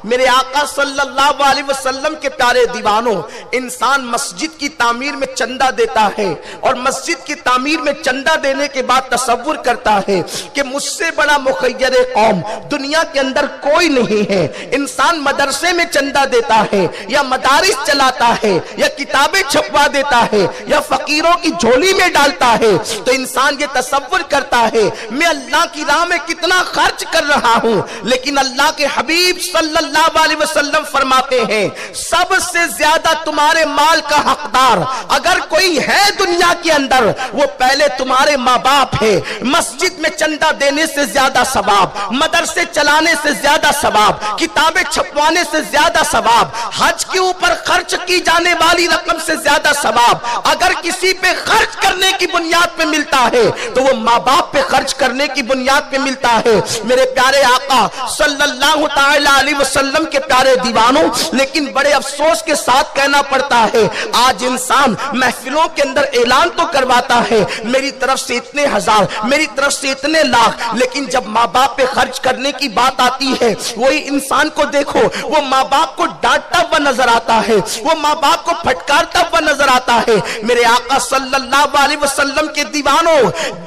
میرے آقا صلی اللہ علیہ وسلم کے پیارے دیوانوں، انسان مسجد کی تعمیر میں چندہ دیتا ہے اور مسجد کی تعمیر میں چندہ دینے کے بعد تصور کرتا ہے کہ مجھ سے بڑا مخیر قوم دنیا کے اندر کوئی نہیں ہے۔ انسان مدرسے میں چندہ دیتا ہے یا مدارس چلاتا ہے یا کتابیں چھپوا دیتا ہے یا فقیروں کی جھولی میں ڈالتا ہے، تو انسان یہ تصور کرتا ہے میں اللہ کی راہ میں کتنا خرچ کر رہا ہوں، لیکن اللہ کے حبیب صلی اللہ علیہ وسلم فرماتے ہیں سب سے زیادہ تمہارے مال کا حقدار اگر کوئی ہے دنیا کے اندر، وہ پہلے تمہارے ماں باپ ہے۔ مسجد میں چندہ دینے سے زیادہ ثواب، مدرسے چلانے سے زیادہ ثواب، کتابیں چھپوانے سے زیادہ ثواب، حج کے اوپر خرچ کی جانے والی رقم سے زیادہ ثواب اگر کسی پہ خرچ کرنے کی بنیاد پہ ملتا ہے تو وہ ماں باپ پہ خرچ کرنے کی بنیاد پہ ملتا ہے۔ میرے پیارے آقا صلی اللہ تعالی علیہ وسلم کے پیارے دیوانوں، لیکن بڑے افسوس کے ساتھ کہنا پڑتا ہے آج انسان محفلوں کے اندر اعلان تو کرواتا ہے میری طرف سے اتنے ہزار، میری طرف سے اتنے لاکھ، لیکن جب ماں باپ پہ خرچ کرنے کی بات آتی ہے وہی انسان کو دیکھو وہ ماں باپ کو ڈانٹتا ہوا نظر آتا ہے، وہ ماں باپ کو پھٹکارتا ہوا نظر آتا ہے۔ میرے آقا صلی اللہ علیہ وسلم کے دیوانوں،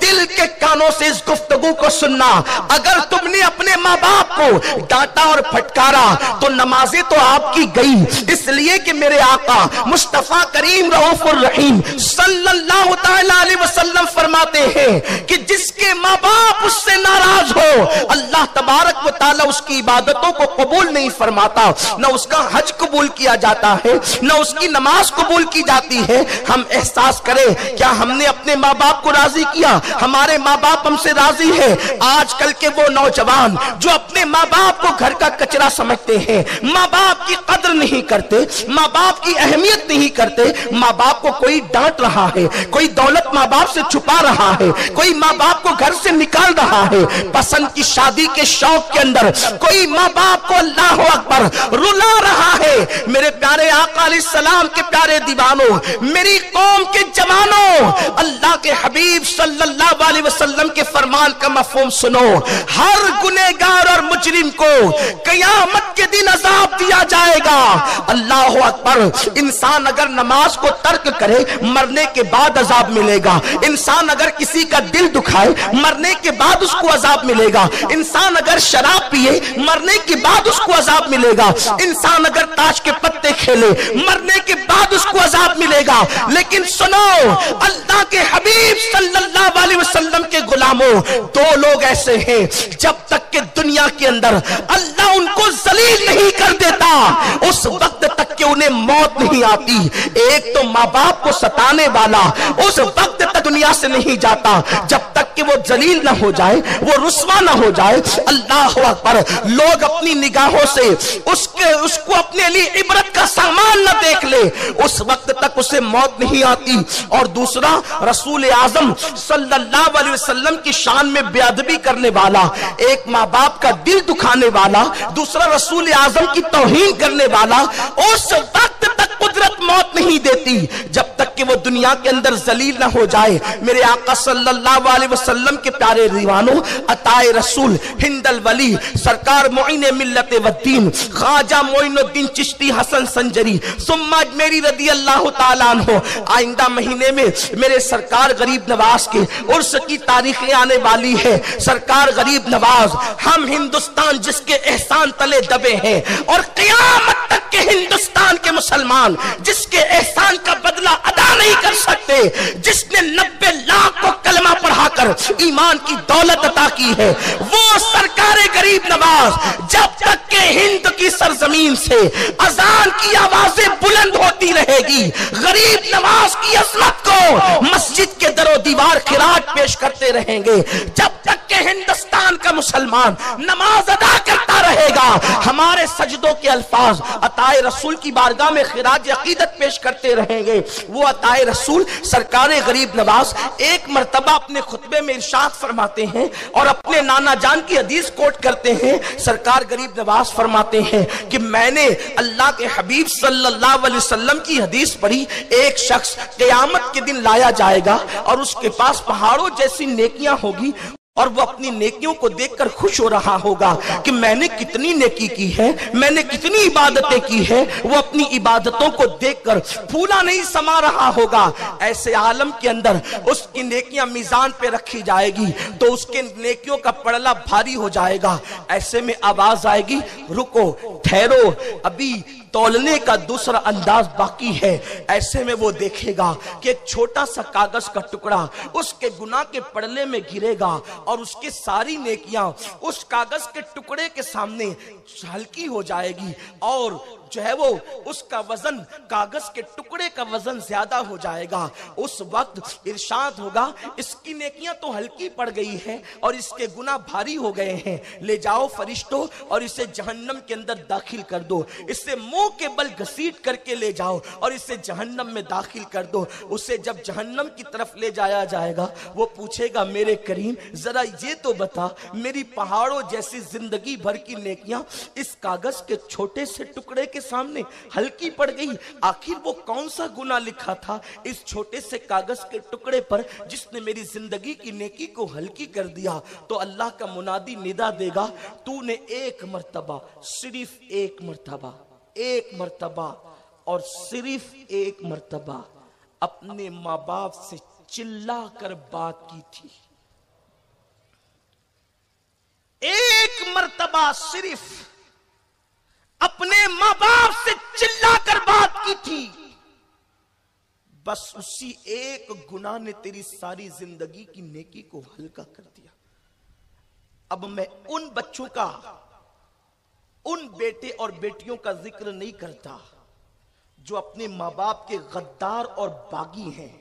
دل کے کانوں سے اس گفتگو کو سننا، اگر تم نے اپنے ماں باپ کو ڈانٹا اور پھٹکارا تو نمازیں تو آپ کی گئی، اس لیے کہ میرے آقا مصطفیٰ کریم رؤوف الرحیم صلی اللہ تعالی علیہ وسلم فرماتے ہیں کہ جس کے ماں باپ اس سے ناراض ہو اللہ تبارک و تعالی اس کی عبادتوں کو قبول نہیں فرماتا، نہ اس کا حج قبول کیا جاتا ہے نہ اس کی نماز قبول کی جاتی ہے۔ ہم احساس کریں کیا ہم نے اپنے ماں باپ کو راضی کیا؟ ہمارے ماں باپ ہم سے راضی ہے؟ آج کل کے وہ نوجوان جو اپنے ماں باپ کو گھر کا کچرا سمجھتے ہیں، ماں باپ کی قدر نہیں کرتے، ماں باپ کی اہمیت نہیں کرتے، ماں باپ کو کوئی ڈانٹ رہا ہے، کوئی دولت ماں باپ سے چھپا رہا ہے، کوئی ماں باپ کو گھر سے نکال رہا ہے، پسند کی شادی کے شوق کے اندر کوئی ماں باپ کو اللہ اکبر رلا رہا ہے۔ میرے پیارے آقا علیہ السلام کے پیارے دیوانوں، میری قوم کے جوانوں، اللہ کے حبیب صلی اللہ علیہ وسلم کے فرمان کا مفہوم سنو، ہر گنہگار اور مجرم کو قیامت کے دن عذاب دیا جائے گا۔ اللہ اکبر، انسان اگر نماز کو ترک کرے مرنے کے بعد عذاب ملے گا، انسان اگر کسی کا دل دکھائے مرنے کے بعد اس کو عذاب ملے گا، انسان اگر شراب پیے مرنے کے بعد اس کو عذاب ملے گا، انسان اگر تاش کے پتے کھیلے مرنے کے بعد اس کو عذاب ملے گا، لیکن سنو اللہ کے حبیب صلی اللہ علیہ وسلم کے غلاموں، دو لوگ ایسے ہیں جب تک کہ دنیا کے اندر اللہ ان کو ذلیل نہیں کر دیتا اس وقت تک کہ انہیں موت نہیں آتی۔ ایک تو ماں باپ کو ستانے والا اس وقت تک دنیا سے نہیں جاتا جب تک کہ وہ ذلیل نہ ہو جائے، وہ رسوا نہ ہو جائے۔ اللہ اکبر، لوگ اپنی نگاہوں سے اس کو اپنے لیے عبرت کا سامان نہ دیکھ لے اس وقت تک اسے موت نہیں آتی۔ اور دوسرا، رسول اعظم صلی اللہ علیہ وسلم کی شان میں بے ادبی کرنے والا، ایک ماں باپ کا دل دکھانے والا، دوسرا رسول اعظم کی توہین کرنے والا، اس وقت تک قدرت موت نہیں دیتی جب تک کہ وہ دنیا کے اندر ذلیل نہ ہو جائے۔ میرے آقا صلی اللہ علیہ وسلم کے پیارے دیوانوں، عطائے رسول ہند الولی سرکار معین ملت والدین خواجہ معین الدین چشتی حسن سنجری ثم اجمیری رضی اللہ تعالیٰ عنہ آئندہ مہینے میں میرے سرکار غریب نواز کے عرس کی تاریخیں آنے والی ہے۔ سرکار غریب نواز، ہم ہندوستان جس کے احسان تلے دبے ہیں اور قیامت تک کے ہندوستان کے مسلمان جس کے احسان کا بدلہ ادا نہیں کر سکتے، جس نے 90 لاکھ کو کلمہ پڑھا کر ایمان کی دولت عطا کی ہے، وہ سرکار غریب نواز جب تک کہ ہند کی سرزمین سے اذان کی آوازیں بلند ہوتی رہے گی، غریب نواز کی عظمت کو مسجد کے در و دیوار خراج پیش کرتے رہیں گے۔ جب تک کہ ہندوستان کا مسلمان نماز ادا کرتا رہے گا، ہمارے سجدوں کے الفاظ عطائے رسول کی بارگاہ میں خراج عقیدت پیش کرتے رہیں گے۔ وہ عطائے رسول سرکار غریب نواز ایک مرتبہ اپنے خطبے میں ارشاد فرماتے ہیں اور اپنے نانا جان کی حدیث کوٹ کرتے ہیں۔ سرکار غریب نواز فرماتے ہیں کہ میں نے اللہ کے حبیب صلی اللہ علیہ وسلم کی حدیث پڑھی، ایک شخص قیامت کے دن لایا جائے گا اور اس کے پاس پہاڑوں جیسی نیکیاں ہوگی، اور وہ اپنی نیکیوں کو دیکھ کر خوش ہو رہا ہوگا کہ میں نے کتنی نیکی کی ہے، میں نے کتنی عبادتیں کی ہے۔ وہ اپنی عبادتوں کو دیکھ کر پھولا نہیں سما رہا ہوگا۔ ایسے عالم کے اندر اس کی نیکیاں میزان پہ رکھی جائے گی تو اس کے نیکیوں کا پڑلا بھاری ہو جائے گا۔ ایسے میں آواز آئے گی، رکو، ٹھہرو، ابھی تولنے کا دوسرا انداز باقی ہے۔ ایسے میں وہ دیکھے گا کہ ایک چھوٹا سا کاغذ کا ٹکڑا اس کے گناہ کے پڑلے میں گرے گا اور اس کی ساری نیکیاں اس کاغذ کے ٹکڑے کے سامنے ہلکی ہو جائے گی، اور جو ہے وہ اس کا وزن، کاغذ کے ٹکڑے کا وزن زیادہ ہو جائے گا۔ اس وقت ارشاد ہوگا، اس کی نیکیاں تو ہلکی پڑ گئی ہے اور اس کے گناہ بھاری ہو گئے ہیں، لے جاؤ فرشتوں اور اسے جہنم کے اندر داخل کر دو، اسے منہ کے بل گھسیٹ کر کے لے جاؤ اور اسے جہنم میں داخل کر دو۔ اسے جب جہنم کی طرف لے جایا جائے گا، وہ پوچھے گا، میرے کریم ذرا یہ تو بتا، میری پہاڑوں جیسی زندگی بھر کی نیکیاں اس کاغذ کے چھوٹے سے ٹکڑے کے سامنے ہلکی پڑ گئی، آخر وہ کون سا گناہ لکھا تھا اس چھوٹے سے کاغذ کے ٹکڑے پر جس نے میری زندگی کی نیکی کو ہلکی کر دیا؟ تو اللہ کا منادی ندا دے گا، تو نے ایک مرتبہ، صرف ایک مرتبہ، ایک مرتبہ اور صرف ایک مرتبہ اپنے ماں باپ سے چلا کر بات کی تھی، ایک مرتبہ صرف اپنے ماں باپ سے چلا کر بات کی تھی، بس اسی ایک گناہ نے تیری ساری زندگی کی نیکی کو ہلکا کر دیا۔ اب میں ان بچوں کا، ان بیٹے اور بیٹیوں کا ذکر نہیں کرتا جو اپنے ماں باپ کے غدار اور باغی ہیں،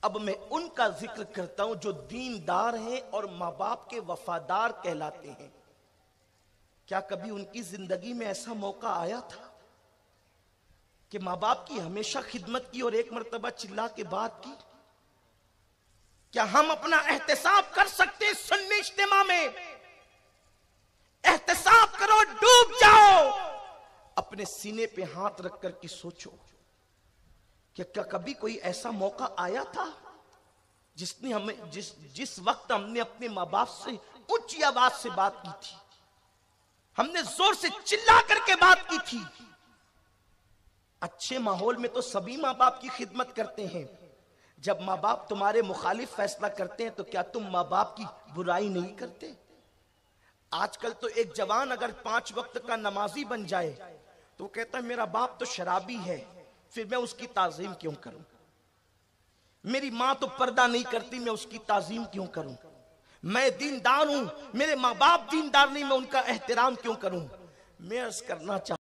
اب میں ان کا ذکر کرتا ہوں جو دیندار ہیں اور ماں باپ کے وفادار کہلاتے ہیں۔ کیا کبھی ان کی زندگی میں ایسا موقع آیا تھا کہ ماں باپ کی ہمیشہ خدمت کی اور ایک مرتبہ چلا کے بات کی؟ کیا ہم اپنا احتساب کر سکتے ہیں سنی اجتماع میں؟ احتساب کرو، ڈوب جاؤ، اپنے سینے پہ ہاتھ رکھ کر کے سوچو کہ کیا کبھی کوئی ایسا موقع آیا تھا جس وقت ہم نے اپنے ماں باپ سے اونچی آواز سے بات کی تھی، ہم نے زور سے چلا کر کے بات کی تھی؟ اچھے ماحول میں تو سبھی ماں باپ کی خدمت کرتے ہیں، جب ماں باپ تمہارے مخالف فیصلہ کرتے ہیں تو کیا تم ماں باپ کی برائی نہیں کرتے؟ آج کل تو ایک جوان اگر 5 وقت کا نمازی بن جائے تو وہ کہتا ہے میرا باپ تو شرابی ہے، پھر میں اس کی تعظیم کیوں کروں؟ میری ماں تو پردہ نہیں کرتی، میں اس کی تعظیم کیوں کروں؟ میں دیندار ہوں، میرے ماں باپ دیندار نہیں، میں ان کا احترام کیوں کروں؟ میں عرض کرنا چاہتا ہوں